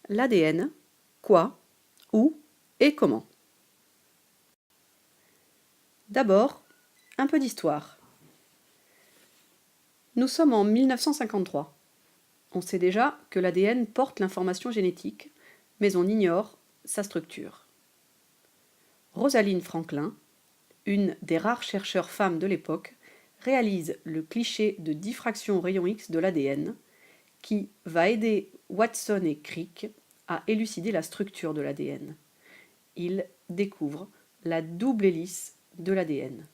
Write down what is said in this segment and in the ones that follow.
L'ADN, quoi, où et comment. D'abord, un peu d'histoire. Nous sommes en 1953. On sait déjà que l'ADN porte l'information génétique, mais on ignore sa structure. Rosalind Franklin, une des rares chercheurs femmes de l'époque, réalise le cliché de diffraction au rayon X de l'ADN, qui va aider Watson et Crick à élucider la structure de l'ADN. Ils découvrent la double hélice de l'ADN.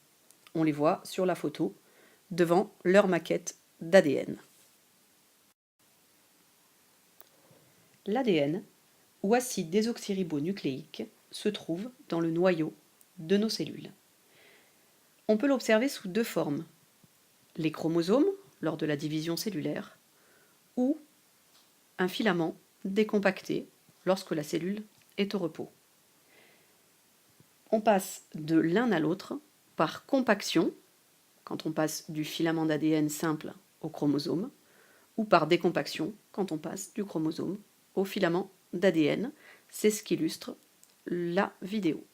On les voit sur la photo, devant leur maquette d'ADN. L'ADN, ou acide désoxyribonucléique, se trouve dans le noyau de nos cellules. On peut l'observer sous deux formes: les chromosomes, lors de la division cellulaire, ou un filament décompacté, lorsque la cellule est au repos. On passe de l'un à l'autre par compaction, quand on passe du filament d'ADN simple au chromosome, ou par décompaction, quand on passe du chromosome au filament d'ADN. C'est ce qu'illustre la vidéo.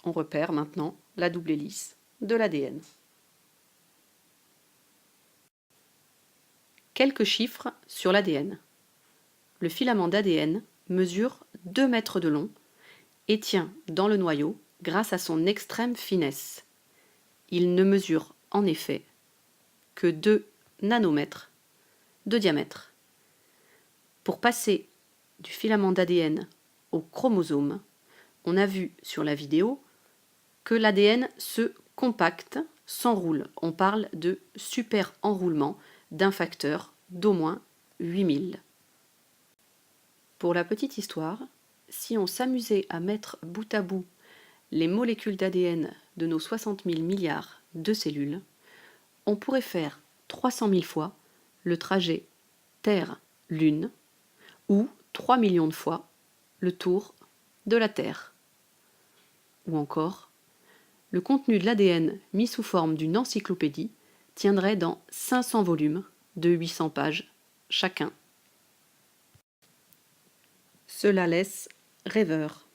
On repère maintenant la double hélice de l'ADN. Quelques chiffres sur l'ADN. Le filament d'ADN mesure 2 mètres de long et tient dans le noyau grâce à son extrême finesse. Il ne mesure en effet que 2 nanomètres de diamètre. Pour passer du filament d'ADN au chromosome, on a vu sur la vidéo que l'ADN se compacte, s'enroule. On parle de super-enroulement d'un facteur d'au moins 8000. Pour la petite histoire, si on s'amusait à mettre bout à bout les molécules d'ADN de nos 60 000 milliards de cellules, on pourrait faire 300 000 fois le trajet Terre-Lune ou 3 millions de fois le tour de la Terre. Ou encore, le contenu de l'ADN mis sous forme d'une encyclopédie tiendrait dans 500 volumes de 800 pages chacun. Cela laisse rêveur.